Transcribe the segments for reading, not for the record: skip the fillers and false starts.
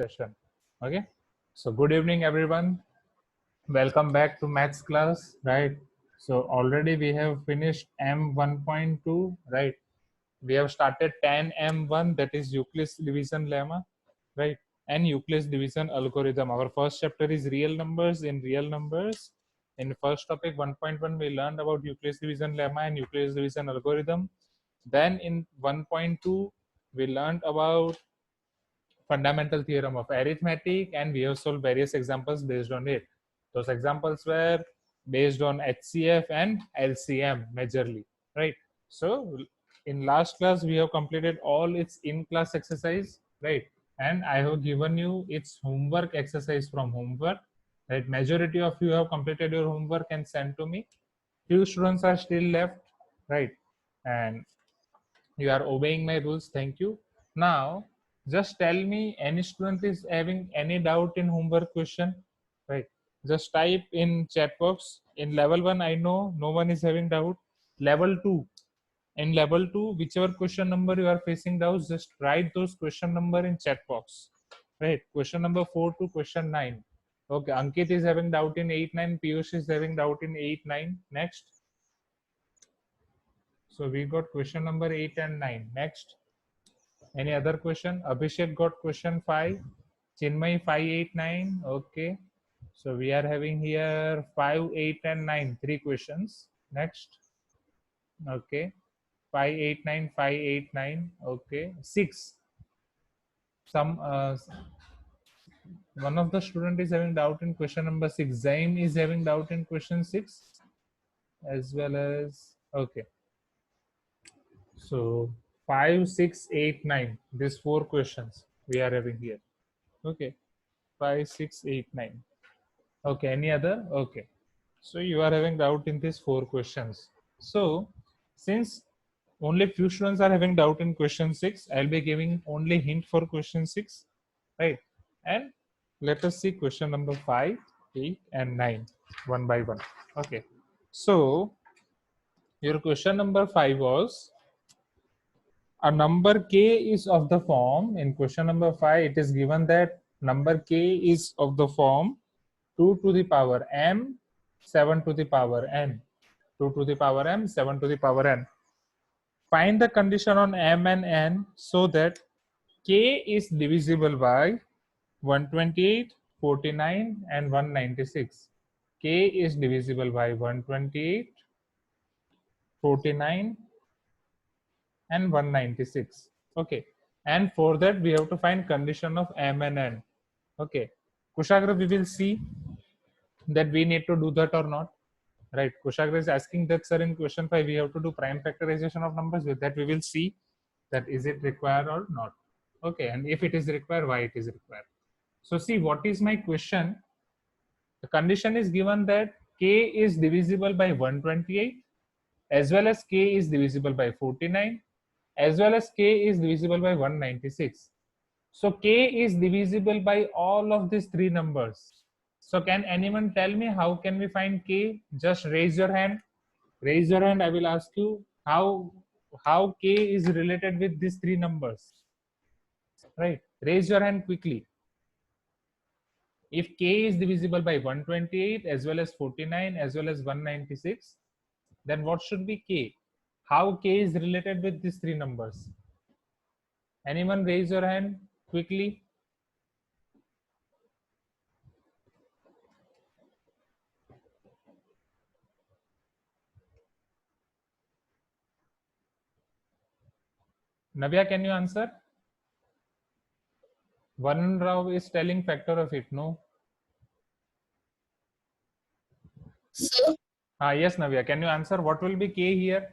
session. Okay, so good evening everyone. Welcome back to maths class, right? So already we have finished M 1.2, right? We have started 10 M1, that is Euclid's division lemma, right? And Euclid's division algorithm. Our first chapter is real numbers. In real numbers, in first topic 1.1, we learned about Euclid's division lemma and Euclid's division algorithm. Then in 1.2, we learned about fundamental theorem of arithmetic, and we have solved various examples based on it. Those examples were based on HCF and LCM majorly, right? So in last class we have completed all its in-class exercise, right? And I have given you its homework exercise from homework, right? Majority of you have completed your homework and sent to me. Few students are still left, right? And you are obeying my rules. Thank you. Now just tell me, any student is having any doubt in homework question, right? Just type in chat box. In level 1, I know no one is having doubt. Level 2, in level 2, whichever question number you are facing doubts, just write those question number in chat box, right? Question number 4 to question 9. Okay, Ankit is having doubt in 8 9. Piyush is having doubt in 8 9. Next. So we got question number 8 and 9. Next. Any other question? Abhishek got question 5. Chinmay 5, 8, 9. Okay. So we are having here 5, 8, and 9. 3 questions. Next. Okay. 5, 8, 9, 5, 8, 9. Okay. 6. Some one of the student is having doubt in question number 6. Zaim is having doubt in question 6 as well as, okay. So 5, 6, 8, 9. These 4 questions we are having here. Okay. 5, 6, 8, 9. Okay, any other? Okay. So you are having doubt in these 4 questions. So since only few students are having doubt in question 6, I'll be giving only hint for question 6, right? And let us see question number 5, 8, and 9 one by one. Okay. So your question number 5 was, a number k is of the form, in question number 5 it is given that number k is of the form 2 to the power m, 7 to the power n. 2 to the power m, 7 to the power n. Find the condition on m and n so that k is divisible by 128, 49, and 196. K is divisible by 128, 49, and 196. Okay. And for that, we have to find condition of m and n. Okay. Kushagra, we will see that we need to do that or not. Right. Kushagra is asking that, sir, in question 5, we have to do prime factorization of numbers. With that, we will see that is it required or not. Okay. And if it is required, why it is required. So see, what is my question? The condition is given that k is divisible by 128, as well as k is divisible by 49, as well as k is divisible by 196. So k is divisible by all of these 3 numbers. So can anyone tell me how can we find k? Just raise your hand. Raise your hand. I will ask you how k is related with these 3 numbers. Right? Raise your hand quickly. If k is divisible by 128 as well as 49 as well as 196, then what should be k? How k is related with these 3 numbers? Anyone raise your hand quickly? Navya, can you answer? Varun Rao is telling factor of it, no? Sir, Yes, Navya, can you answer? What will be k here?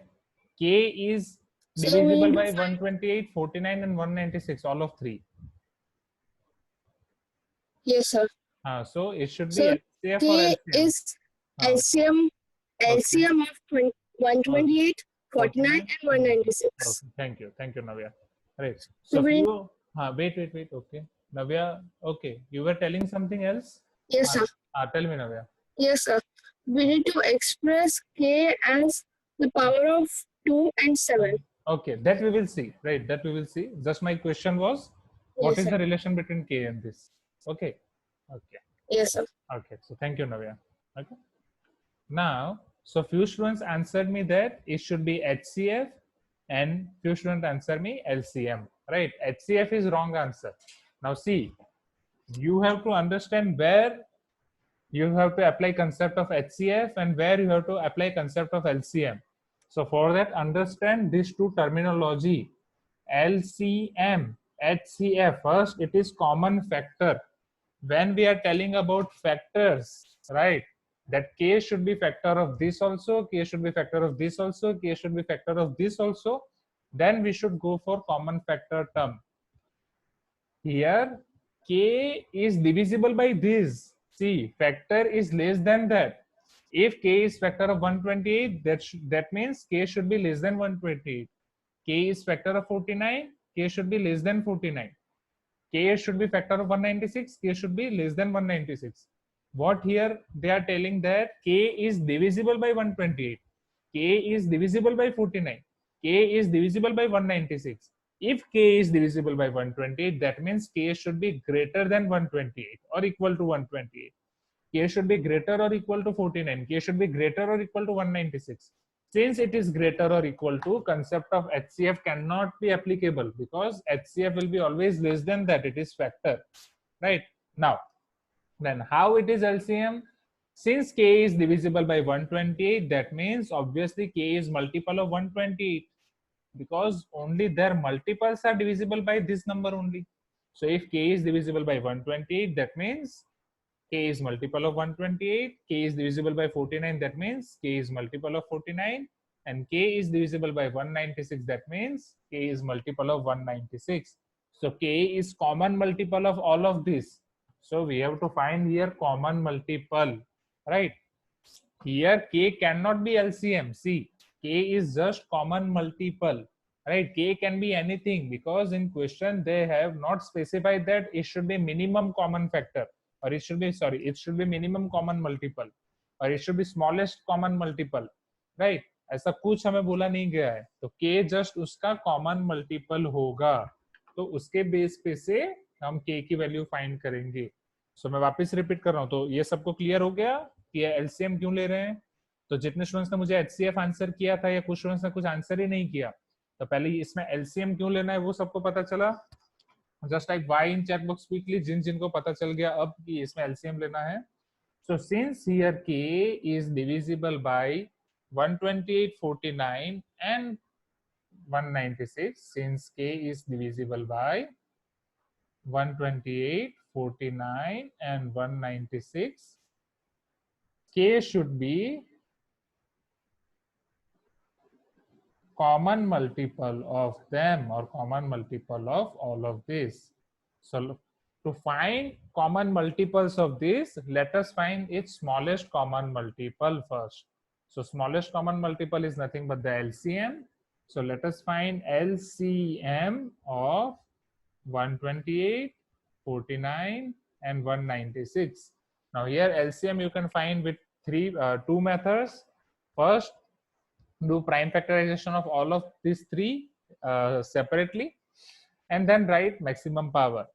K is so we divisible need by to find 128, 49, and 196, all of 3. yes, sir. So it should be So LCF or K LCM. is LCM Okay. LCM of 128, 49, 49. and 196. Okay. Thank you, Navya. Right. So So we few. Wait. Okay, Navya. Okay, you were telling something else. yes, sir. Tell me, Navya. Yes, sir. We need to express K as the power of 2 and 7. Okay, that we will see. Right, that we will see. Just my question was, What Yes, is sir. the relation between K and this? Okay. Okay. Yes, sir. Okay. So thank you, Navya. Okay. Now, so few students answered me that it should be HCF, and few students answer me LCM. Right? HCF is wrong answer. Now see, you have to understand where you have to apply concept of HCF and where you have to apply concept of LCM. So for that, understand these two terminology. LCM, HCF. First, it is common factor. When we are telling about factors, right? That K should be factor of this also, K should be factor of this also, K should be factor of this also. Then we should go for common factor term. Here, K is divisible by this. See, factor is less than that. If K is factor of 128, that means K should be less than 128. K is factor of 49, K should be less than 49. K should be factor of 196, K should be less than 196. What here they are telling that K is divisible by 128, K is divisible by 49, K is divisible by 196. If K is divisible by 128, that means K should be greater than 128 or equal to 128. K should be greater or equal to 49. K should be greater or equal to 196. Since it is greater or equal to, concept of HCF cannot be applicable because HCF will be always less than that. It is factor, right? Now, then how it is LCM? Since K is divisible by 128, that means obviously K is multiple of 128 because only their multiples are divisible by this number only. So if K is divisible by 128, that means K is multiple of 128, K is divisible by 49, that means K is multiple of 49, and K is divisible by 196, that means K is multiple of 196. So K is common multiple of all of this. So we have to find here common multiple, right? Here K cannot be LCM. See, K is just common multiple, right? K can be anything because in question they have not specified that it should be minimum common factor, or it should be, sorry, it should be minimum common multiple, or it should be smallest common multiple, right? ऐसा कुछ हमें बोला नहीं गया है, तो K just उसका common multiple होगा, तो उसके बेस पे से हम K की वैल्यू फाइंड करेंगे. सो मैं वापस रिपीट कर रहा हूँ. तो ये सबको क्लियर हो गया कि एलसीएम क्यों ले रहे हैं? तो जितने स्टूडेंट्स ने मुझे एचसीएफ आंसर किया था या कुछ स्टूडेंट्स ने कुछ आंसर ही नहीं किया, तो पहले इसमें एलसीएम क्यों लेना है वो सबको पता चला. Just like why in chat box quickly जिनको पता चल गया अब कि इसमें एलसीएम लेना है. So since here K is divisible by 128, 49 and 196, since K is divisible by 128, 49 and 196, K should be common multiple of them or common multiple of all of this. So to find common multiples of this, let us find its smallest common multiple first. So smallest common multiple is nothing but the LCM. So let us find LCM of 128, 49 and 196. Now here LCM you can find with two methods. First, do prime factorization of all of these three separately and then write maximum power.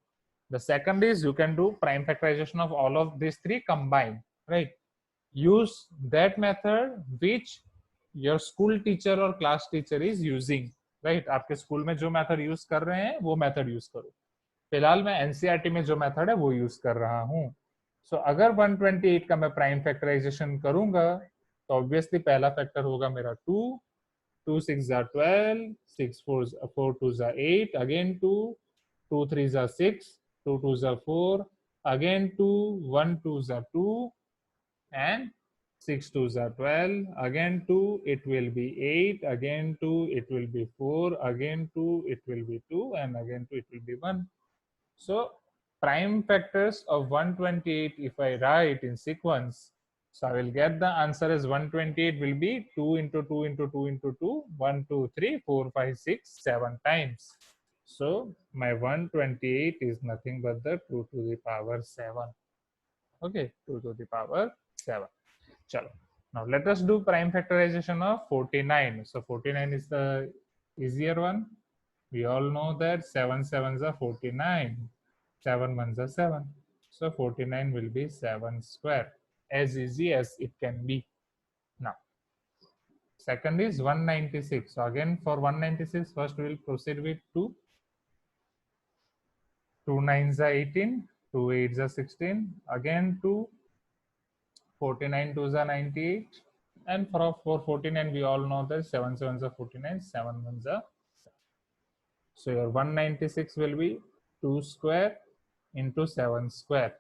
The second is you can do prime factorization of all of these three combined, right? Use that method which your school teacher or class teacher is using, right? आपके school में जो method use कर रहे हैं वो method use करो. फिलहाल मैं एनसीईआरटी में जो मेथड है वो यूज कर रहा हूँ. सो अगर 128 का मैं प्राइम फैक्टराइजेशन करूंगा तो ऑब्वियसली पहला फैक्टर होगा मेरा 2, 2 6 are 12, 6 4 2 are 8, again 2, 2 3 are 6, 2 2 are 4, again 2, 1 2 are 2, and 6 2s are 12, again 2 it will be 8, again 2 it will be 4, again 2 it will be 2, and again 2 it will be 1. So prime factors of 128 if I write in sequence, so I will get the answer as 128 will be 2 into 2 into 2 into 2, 1 2 3 4 5 6 7 times. So my 128 is nothing but the 2 to the power 7. Okay, 2 to the power 7. Chalo. Now let us do prime factorization of 49. So 49 is the easier one. We all know that 7 sevens are 49, 7 ones are 7. So 49 will be 7 square, as easy as it can be. Now, second is 196. So again, for 196, first we will proceed with 2. 2 nines are 18, 2 eights are 16, again 2, 49 twos are 98, and for 49 we all know that 7 sevens are 49, 7 ones are 7. So your 196 will be 2 square into 7 square,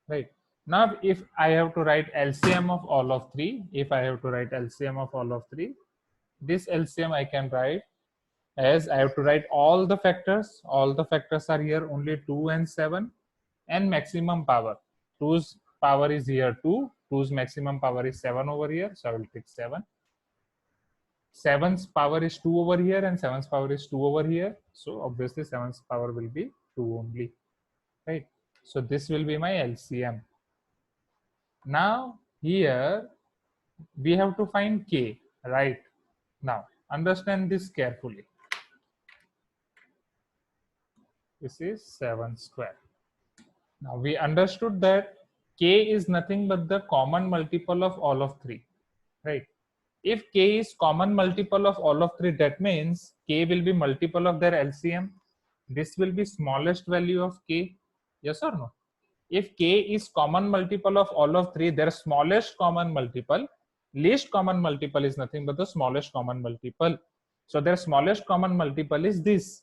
right? Now if I have to write LCM of all of three, this LCM I can write as I have to write all the factors. All the factors are here, only 2 and 7, and maximum power. 2's power is here 2, 2's maximum power is 7 over here, so I will take 7. 7's power is 2 over here, and 7's power is 2 over here, so obviously 7's power will be 2 only, right? So this will be my LCM. Now here we have to find K, right? Now understand this carefully. This is 7 square. Now we understood that K is nothing but the common multiple of all of three, right? If K is common multiple of all of three, that means K will be multiple of their LCM. This will be smallest value of K. Yes or no? If K is common multiple of all of three, their smallest common multiple, least common multiple is nothing but the smallest common multiple. So their smallest common multiple is this.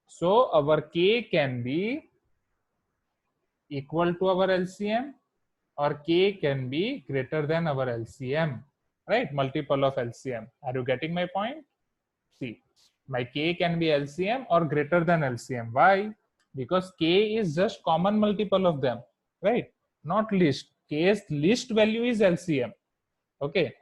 So our K can be equal to our LCM, or K can be greater than our LCM, right? Multiple of LCM. Are you getting my point? See, my K can be LCM or greater than LCM. Why? Because K is just common multiple of them, right? Not least. K's least value is LCM. Okay.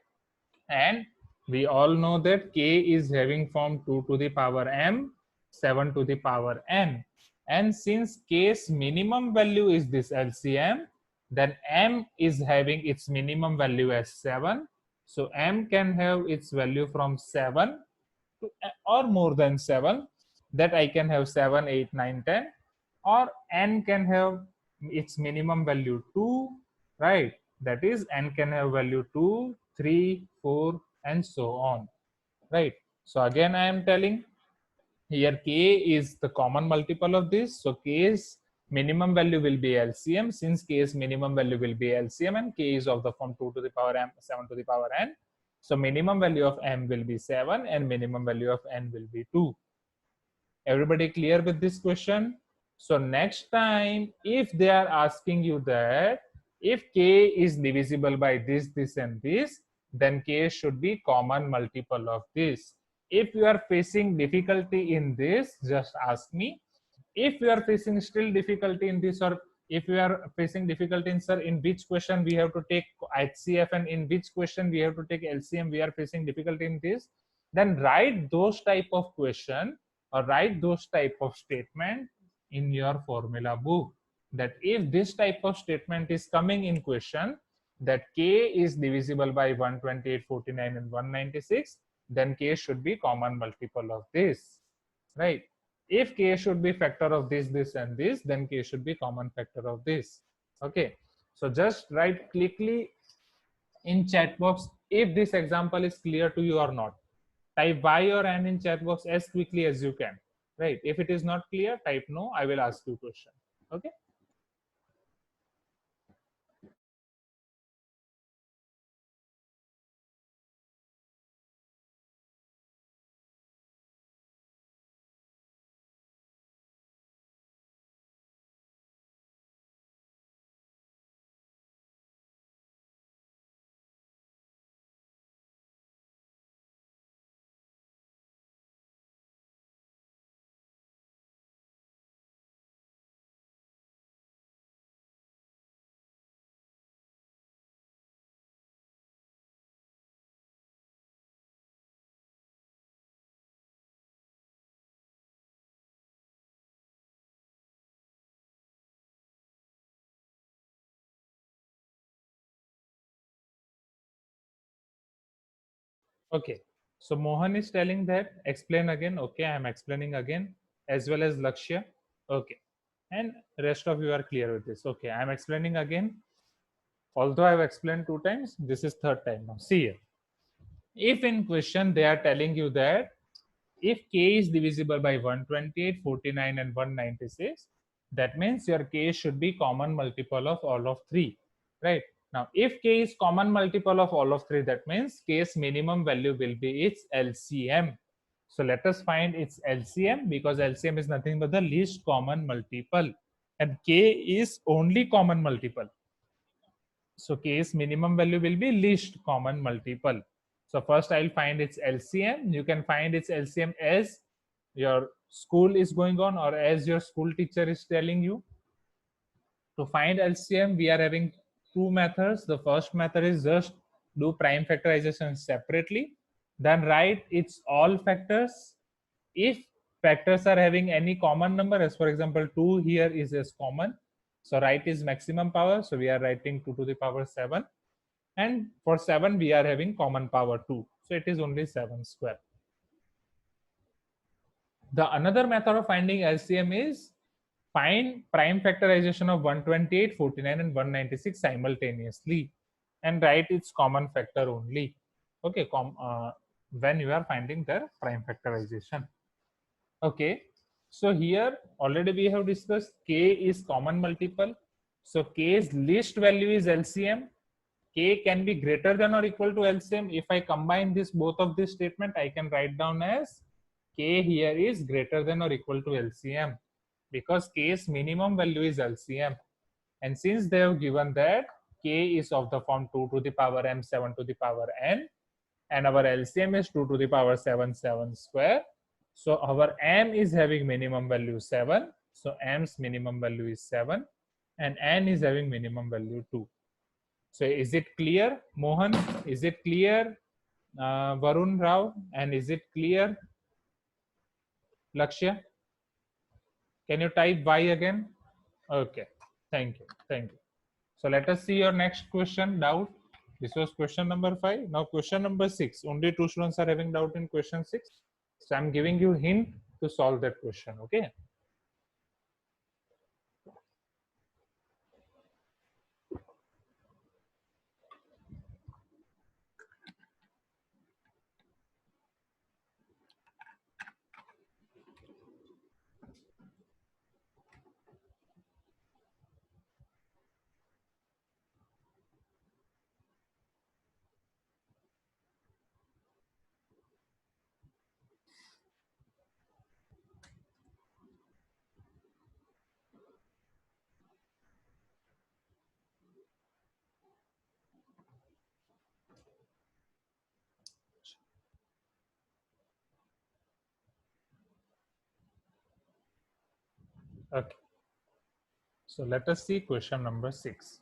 And we all know that K is having form 2 to the power M, 7 to the power N. And since K's minimum value is this LCM, then M is having its minimum value as 7. So M can have its value from 7 to, or more than 7. That I can have 7, 8, 9, 10. Or N can have its minimum value 2, right? That is, N can have value 2, 3, 4, and so on, right? So again, I am telling here K is the common multiple of this. So K's minimum value will be LCM. Since K's minimum value will be LCM and K is of the form 2 to the power M, 7 to the power N. So minimum value of M will be 7 and minimum value of N will be 2. Everybody clear with this question? So next time, if they are asking you that if K is divisible by this, this, and this, then K should be common multiple of this. If you are facing difficulty in this, just ask me. If you are facing still difficulty in this, or if you are facing difficulty in, sir, in which question we have to take HCF and in which question we have to take LCM, we are facing difficulty in this, then write those type of question or write those type of statement in your formula book, that if this type of statement is coming in question, that K is divisible by 128, 49, and 196, then K should be common multiple of this, right? If K should be factor of this, this, and this, then K should be common factor of this. Okay, so just write quickly in chat box if this example is clear to you or not. Type Y or N in chat box as quickly as you can, right? If it is not clear, type no, I will ask you question. Okay. Okay. So Mohan is telling that explain again. Okay, I am explaining again, as well as Lakshya. Okay, and rest of you are clear with this. Okay, I am explaining again. Although I have explained 2 times, this is third time now. See here. If in question they are telling you that if k is divisible by 128, 49 and 196, that means your k should be common multiple of all of 3, right? Now if k is common multiple of all of 3, that means k's minimum value will be its LCM. So let us find its LCM, because LCM is nothing but the least common multiple and k is only common multiple. So k's minimum value will be least common multiple. So first I'll find its LCM. You can find its LCM as your school is going on or as your school teacher is telling you. To find LCM, we are having 2 methods. The first method is just do prime factorization separately, then write its all factors. If factors are having any common number, as for example 2 here is as common, so write is maximum power, so we are writing 2 to the power 7, and for 7 we are having common power 2, so it is only 7 square. The another method of finding LCM is find prime factorization of 128, 49 and 196 simultaneously and write its common factor only. Okay, when you are finding their prime factorization. Okay, so here already we have discussed k is common multiple. So k's least value is LCM. K can be greater than or equal to LCM. If I combine this both of this statement, I can write down as k here is greater than or equal to LCM, because k's minimum value is LCM. And since they have given that k is of the form 2 to the power m 7 to the power n, and our LCM is 2 to the power 7 square, so our m is having minimum value 7, so m's minimum value is 7 and n is having minimum value 2. So is it clear, Mohan? Is it clear, Varun Rao? And is it clear, Lakshya? Can you type Y again? Okay, thank you, thank you. So let us see your next question, doubt. This was question number 5. Now question number 6. Only 2 students are having doubt in question 6. So I'm giving you hint to solve that question, okay? Okay. So let us see question number 6.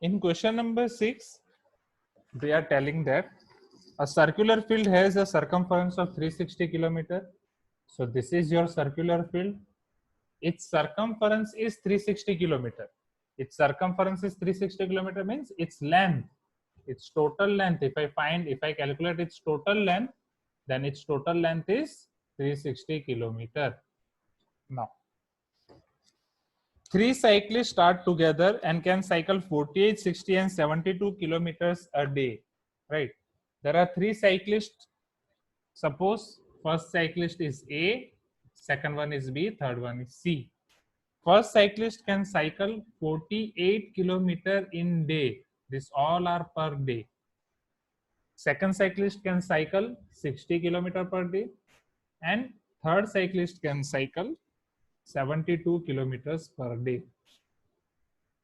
In question number 6, they are telling that a circular field has a circumference of 360 kilometer. So this is your circular field. Its circumference is 360 kilometer. Its circumference is 360 kilometer means its length, its total length. If I calculate its total length, then its total length is 360 kilometer. Now, 3 cyclists start together and can cycle 48, 60 and 72 kilometers a day, right? There are 3 cyclists. Suppose first cyclist is A, second one is B, third one is C. First cyclist can cycle 48 kilometer in day. This all are per day. Second cyclist can cycle 60 kilometer per day, and third cyclist can cycle 72 kilometers per day.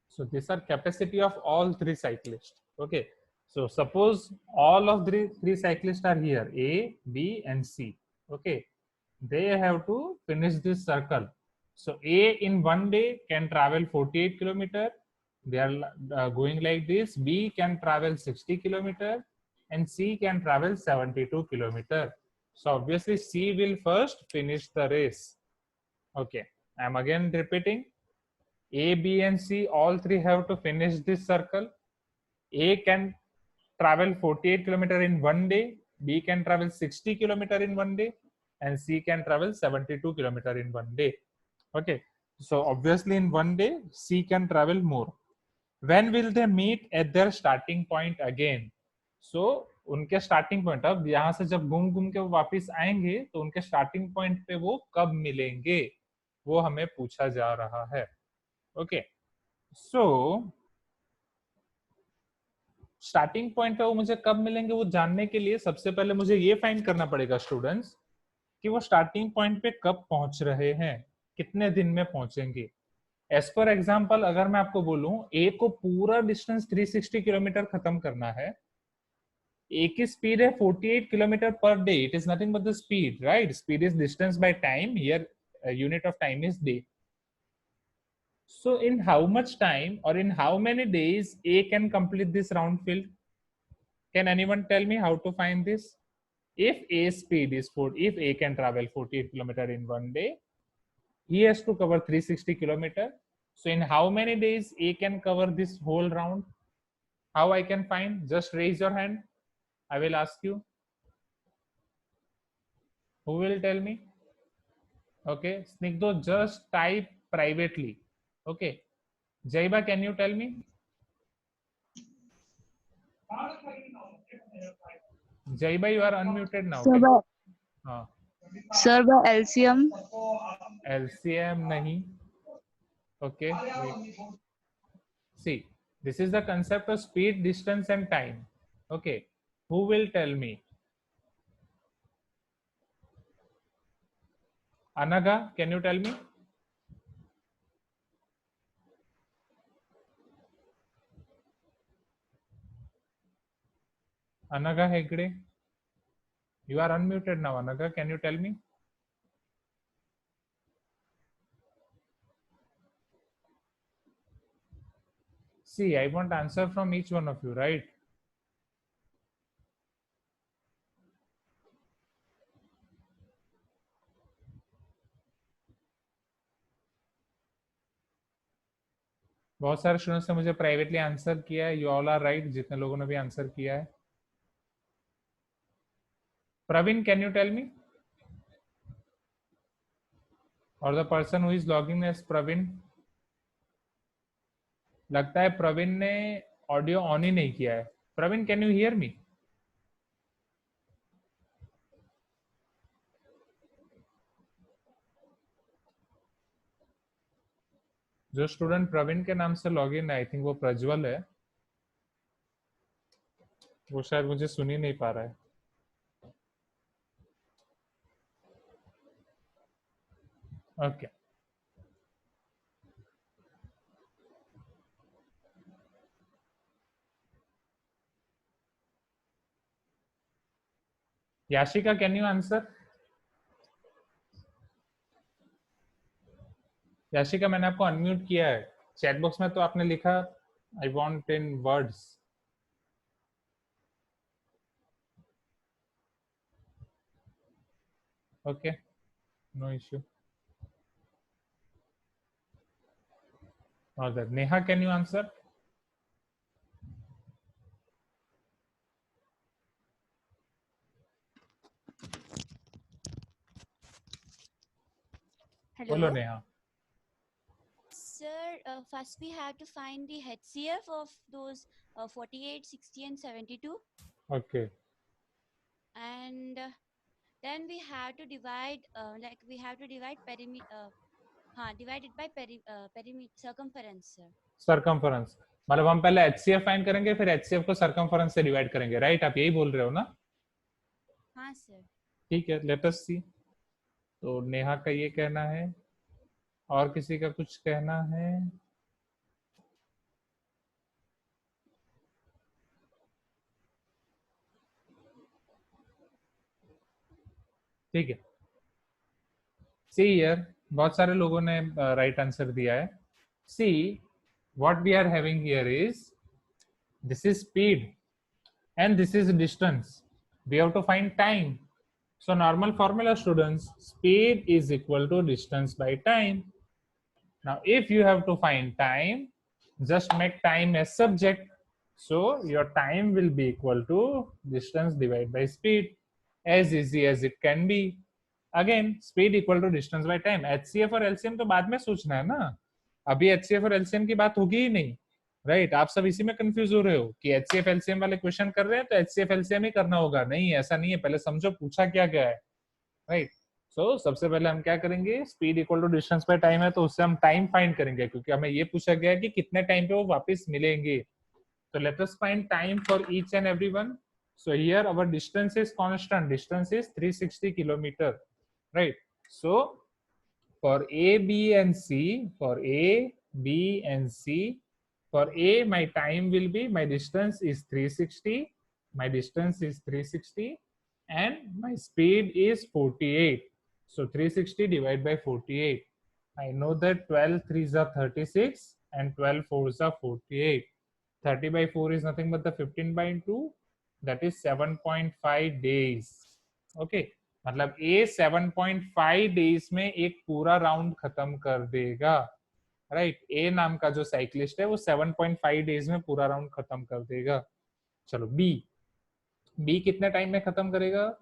So these are capacity of all 3 cyclists. Okay. So suppose all of the 3 cyclists are here, A, B and C. Okay. They have to finish this circle. So A in one day can travel 48 kilometer. They are going like this. B can travel 60 kilometer and C can travel 72 kilometer. So obviously C will first finish the race. Okay. I'm again repeating. A, B and C, all 3 have to finish this circle. A can travel 48 kilometer in one day, B can travel 60 kilometer in one day, and C can travel 72 kilometer in one day. Okay, so obviously in one day C can travel more. When will they meet at their starting point again? So उनके starting point, अब यहाँ से जब घूम घूम के वो वापस आएंगे तो उनके स्टार्टिंग पॉइंट पे वो कब मिलेंगे, वो हमें पूछा जा रहा है. ओके, सो स्टार्टिंग पॉइंट पे वो मुझे कब मिलेंगे वो जानने के लिए सबसे पहले मुझे ये फाइंड करना पड़ेगा स्टूडेंट्स कि वो स्टार्टिंग पॉइंट पे कब पहुंच रहे हैं, कितने दिन में पहुंचेंगे. एज पर एग्जाम्पल अगर मैं आपको बोलूं ए को पूरा डिस्टेंस 360 किलोमीटर खत्म करना है, ए की स्पीड है 48 kilometre per day. It is nothing but the speed, right? Speed is distance by time, here unit of time is day. So in how much time or in how many days A can complete this round field? Can anyone tell me how to find this? If A speed is 4, if A can travel 48 kilometer in one day, he has to cover 360 kilometer. So in how many days A can cover this whole round? How I can find? Just raise your hand. I will ask you. Who will tell me? Okay, Snigdho, just type privately. Okay, Jaiba, can you tell me? Jaiba, you are unmuted now. Sir, by, हाँ, sir, by LCM. LCM नहीं. Okay, wait. See, this is the concept of speed, distance, and time. Okay, who will tell me? Anaga, can you tell me? Anaga Hegde, you are unmuted now. Anaga, can you tell me? See, I want answer from each one of you, right? बहुत सारे students ने मुझे privately answer किया है. You all are right, जितने लोगों ने भी आंसर किया है. Praveen, can you tell me? Or the person who is logging as Praveen? लगता है प्रवीण ने ऑडियो ऑन ही नहीं किया है. Praveen, can you hear me? जो स्टूडेंट प्रवीण के नाम से लॉगिन है, आई थिंक वो प्रज्वल है, वो शायद मुझे सुन ही नहीं पा रहा है. Okay, Yashika, can you answer? Yashika, मैंने आपको अनम्यूट किया है. चैट बॉक्स में तो आपने लिखा I want in words. Okay, no issue. और that Neha, can you answer? Hello. बोलो Neha. Sir, first we have to find the HCF of those 48, 60 and 72. Okay, And then we have to divide, we have to divide perimeter, divided by perimeter, circumference, sir. Circumference. मतलब हम पहले HCF find करेंगे, फिर HCF को circumference से divide करेंगे, right? आप यही बोल रहे हो ना? हाँ सर. ठीक है, लेट अस सी. तो नेहा का ये कहना है, और किसी का कुछ कहना है? ठीक है. सी हियर, बहुत सारे लोगों ने राइट आंसर दिया है. See, what we are having here is, this is speed and this is distance. We have to find time. So normal formula, students, speed is equal to distance by time. Now if you have to find time, just make time as subject. So your time will be equal to distance divided by speed, as easy as it can be. Again, speed equal to distance by time. HCF और LCM तो बाद में सोचना है ना, अभी HCF और LCM की बात होगी ही नहीं, राइट? आप सब इसी में कंफ्यूज हो रहे हो कि HCF LCM वाले क्वेश्चन कर रहे हैं तो HCF LCM ही करना होगा। नहीं, ऐसा नहीं है, पहले समझो पूछा क्या गया है, राइट? सो सबसे पहले हम क्या करेंगे, speed equal to distance by time है तो उससे हम टाइम फाइंड करेंगे, क्योंकि हमें ये पूछा गया है कि कितने टाइम पे वो वापस मिलेंगे। So let us find time for each and every one. So here our distance is constant. Distance is 360 kilometer, right? So for A, B, and C, for A, B, and C, for A, my time will be, my distance is 360. My distance is 360, and my speed is 48. So 360 divided by 48. I know that 12 3s are 36 and 12 4s are 48. 30 by 4 is nothing but the 15 by 2, that is 7.5 days. Okay, मतलब A 7.5 days में एक पूरा round खत्म कर देगा, right? A नाम का जो साइक्लिस्ट है वो 7.5 डेज में पूरा राउंड खत्म कर देगा। चलो B कितने टाइम में खत्म करेगा?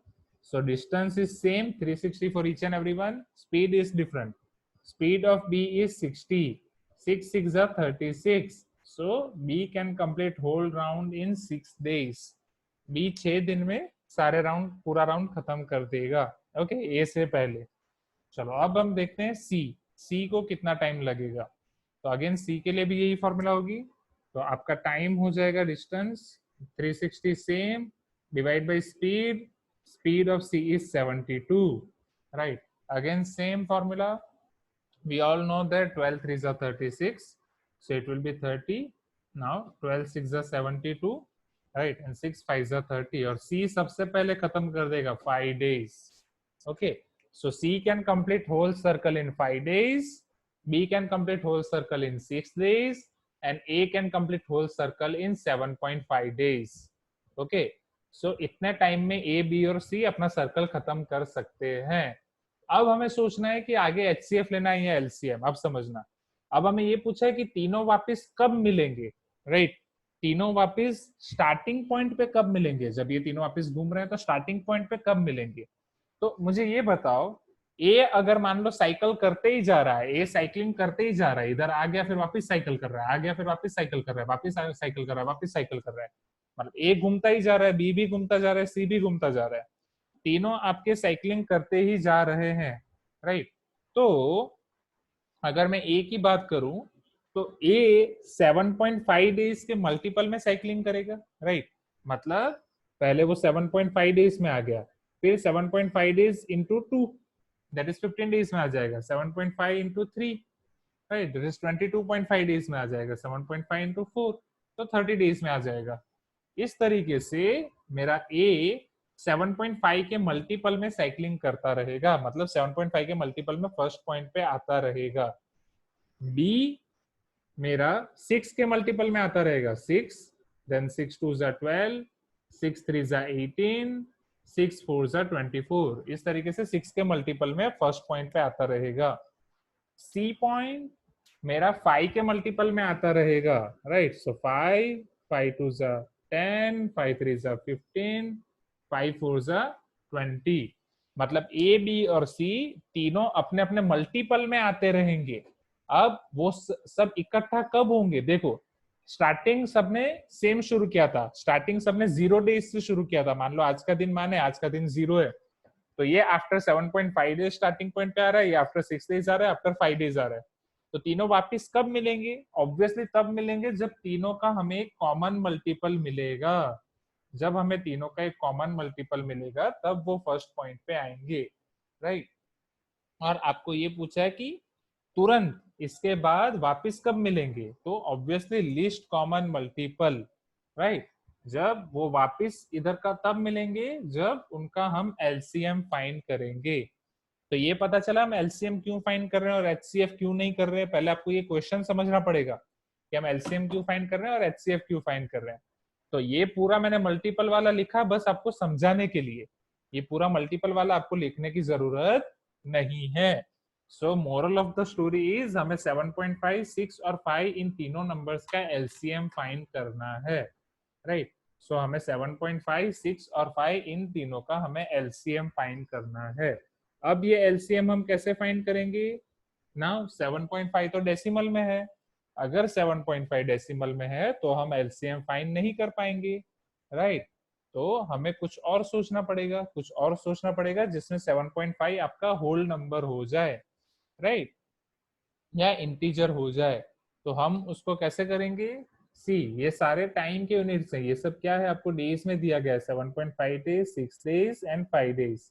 So distance is same, 360 for each and every one. Speed is different. Speed of B is 60. 6 6 are 36. So B can complete whole round in 6 days. B 6 दिन में सारे राउंड, पूरा राउंड खत्म कर देगा। ओके, A से पहले। चलो अब हम देखते हैं C को कितना टाइम लगेगा। तो अगेन C के लिए भी यही फॉर्मूला होगी। तो आपका टाइम हो जाएगा distance 360 same divide by speed, speed of C is 72, right? Again same formula, we all know that 12 3s are 36, so it will be 30. Now 12 6 are 72, right? And 6 5s are 30, और C सबसे पहले खत्म कर देगा 5 days. Okay, so C can complete whole circle in 5 days, B can complete whole circle in 6 days, and A can complete whole circle in 7.5 days. Okay, सो इतने time में ए, B और सी अपना सर्कल खत्म कर सकते हैं। अब हमें सोचना है कि आगे एचसीएफ लेना है या एलसीएम। अब समझना, अब हमें ये पूछा है कि तीनों वापस कब मिलेंगे, राइट? तीनों वापस स्टार्टिंग पॉइंट पे कब मिलेंगे? जब ये तीनों वापस घूम रहे हैं तो स्टार्टिंग पॉइंट पे कब मिलेंगे? तो मुझे ये बताओ, ए अगर मान लो साइकिल करते ही जा रहा है, ए साइकिलिंग करते ही जा रहा है, इधर आ गया फिर वापस साइकिल कर रहा है, आ गया फिर वापस साइकिल कर रहा है, वापस साइकिल कर रहा है, वापस साइकिल कर रहा है, मतलब ए घूमता ही जा रहा है, बी भी घूमता जा रहा है, सी भी घूमता जा रहा है, तीनों आपके साइकिलिंग करते ही जा रहे हैं, राइट? तो अगर मैं ए की बात करूं तो ए 7.5 डेज के मल्टीपल में साइकिलिंग करेगा, राइट? मतलब पहले वो 7.5 डेज में आ गया, फिर 7.5 days into 2, that is 15 days में आ जाएगा, 7.5 into 3, right, that is 22.5 days में आ जाएगा, 7.5 इंटू 4 तो 30 डेज में आ जाएगा। इस तरीके से मेरा ए 7.5 के मल्टीपल में साइकिलिंग करता रहेगा, मतलब 7.5 के मल्टीपल में फर्स्ट पॉइंट पे आता रहेगा। बी मेरा 6 के मल्टीपल में आता रहेगा, 6, then 6 2s are 12, 6 3s are 18, 6 4s are 24, इस तरीके से 6 के मल्टीपल में फर्स्ट पॉइंट पे आता रहेगा। सी पॉइंट मेरा 5 के मल्टीपल में आता रहेगा, right? So 5 5 2s are 10, 5 3s are 15, 5 4s are 20, मतलब ए, बी और सी तीनों अपने अपने मल्टीपल में आते रहेंगे। अब वो सब इकट्ठा कब होंगे? देखो, स्टार्टिंग सबने सेम शुरू किया था, स्टार्टिंग सबने 0 डेज से शुरू किया था। मान लो आज का दिन माने आज का दिन 0 है, तो ये आफ्टर 7.5 डेज स्टार्टिंग पॉइंट पे आ रहा है, ये आफ्टर 6 डेज आ रहा है, आफ्टर 5 डेज आ रहा है। तो तीनों वापस कब मिलेंगे? ऑब्वियसली तब मिलेंगे जब तीनों का हमें एक कॉमन मल्टीपल मिलेगा। जब हमें तीनों का एक कॉमन मल्टीपल मिलेगा तब वो फर्स्ट पॉइंट पे आएंगे, राइट? और आपको ये पूछा है कि तुरंत इसके बाद वापस कब मिलेंगे, तो obviously least common multiple, right? जब वो वापस इधर का तब मिलेंगे जब उनका हम एलसीएम फाइंड करेंगे। तो ये पता चला हम एलसीएम क्यों फाइंड कर रहे हैं और एचसीएफ क्यों नहीं कर रहे हैं। पहले आपको ये क्वेश्चन समझना पड़ेगा कि हम एलसीएम क्यों फाइंड कर रहे हैं और एचसीएफ क्यों फाइंड कर रहे हैं। तो ये पूरा मैंने मल्टीपल वाला लिखा बस आपको समझाने के लिए, ये पूरा मल्टीपल वाला आपको लिखने की जरूरत नहीं है। सो moral of the story is हमें 7.5, 6 और 5 इन तीनों नंबर्स का एलसीएम फाइंड करना है। राइट. सो हमें 7.5, 6 और 5 इन तीनों का हमें एलसीएम फाइंड करना है. अब ये एलसीएम हम कैसे फाइंड करेंगे? नाउ 7.5 तो डेसिमल में है. अगर 7.5 डेसिमल में है तो हम एलसीएम फाइंड नहीं कर पाएंगे, राइट. तो हमें कुछ और सोचना पड़ेगा जिसमें 7.5 आपका होल नंबर हो जाए, राइट, या इंटीजर हो जाए. तो हम उसको कैसे करेंगे? सी, ये सारे टाइम के यूनिट्स हैं. ये सब क्या है? आपको डेज में दिया गया है. 7.5 डेज, 6 डेज एंड 5 डेज.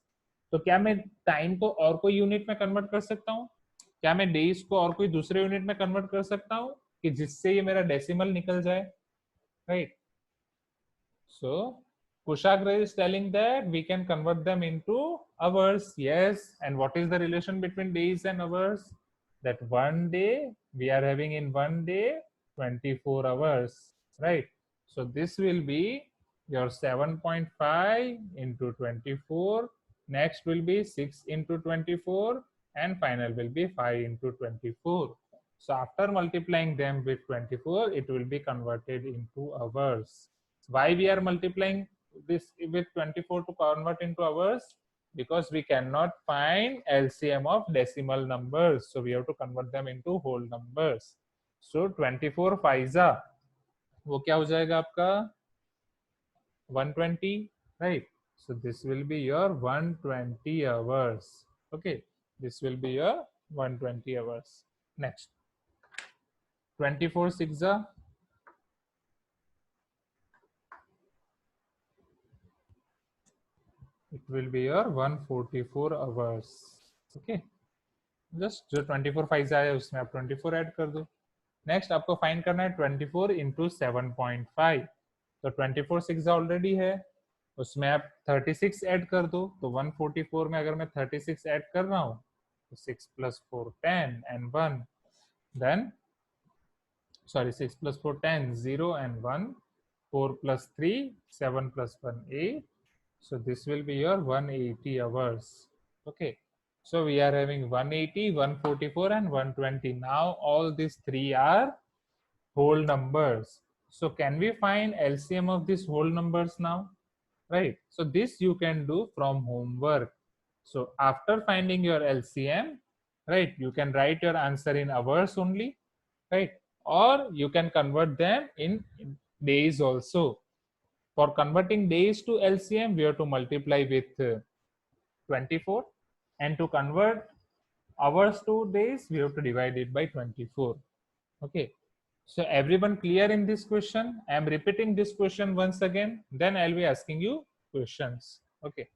तो क्या मैं टाइम को और कोई यूनिट में कन्वर्ट कर सकता हूँ? क्या मैं डेज को और कोई दूसरे यूनिट में कन्वर्ट कर सकता हूँ कि जिससे ये मेरा डेसिमल निकल जाए, right? So Kushagra is telling that we can convert them into hours. Yes. And what is the relation between days and hours? That one day, we are having in one day 24 hours, right? So this will be your 7.5 into 24. Next will be 6 into 24. And final will be 5 into 24. So after multiplying them with 24, it will be converted into hours. Why we are multiplying this with 24 to convert into hours? Because we cannot find LCM of decimal numbers, so we have to convert them into whole numbers. So 24 Pfizer वो क्या हो जाएगा आपका? 120, right? So this will be your 120 hours. Okay, this will be your 120 hours. Next, 24 sixza, it will be your 144 hours. Okay, just जो 24 five आया उसमें आप 24 add कर दो. नेक्स्ट आपको फाइंड करना है 24 इंटू 7.5. तो 24 6 ऑलरेडी है, उसमें आप 36 ऐड कर दो. तो 144 में अगर मैं 36 ऐड कर रहा हूँ तो 6 plus 4 10 and 1, then sorry 6 plus 4 10, 0 and 1, 4 plus 3 7 plus 1 8. So this will be your 180 hours. Okay, so we are having 180, 144 and 120. Now all these three are whole numbers. So can we find LCM of these whole numbers now? Right, so this you can do from homework. So after finding your LCM, right, you can write your answer in hours only, right, or you can convert them in days also. For converting days to LCM, we have to multiply with 24, and to convert hours to days, we have to divide it by 24. Okay, so everyone clear in this question? I am repeating this question once again, then I'll be asking you questions. Okay,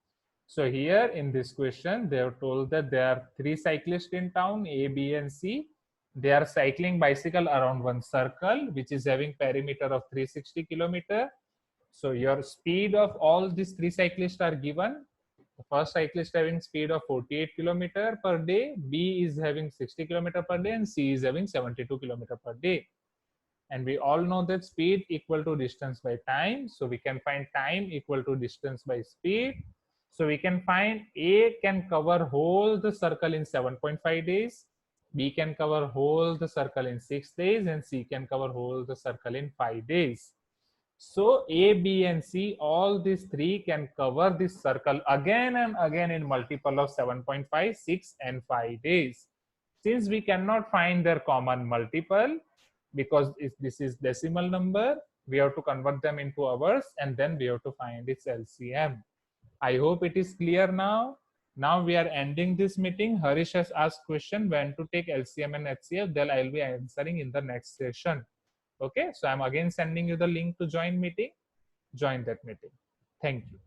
so here in this question, they have told that there are 3 cyclists in town, A, B and C. They are cycling bicycle around one circle, which is having perimeter of 360 kilometer. So your speed of all these 3 cyclists are given. The first cyclist having speed of 48 km per day, B is having 60 km per day, and C is having 72 km per day. And we all know that speed equal to distance by time. So we can find time equal to distance by speed. So we can find A can cover whole the circle in 7.5 days, B can cover whole the circle in 6 days, and C can cover whole the circle in 5 days. So A, B and C, all these 3 can cover this circle again and again in multiple of 7.5, 6 and 5 days. Since we cannot find their common multiple, because if this is decimal number, we have to convert them into hours and then we have to find its LCM. I hope it is clear now. Now we are ending this meeting. Harish has asked question when to take LCM and HCF. Then I will be answering in the next session. Okay, so I'm again sending you the link to join meeting. Join that meeting. Thank you.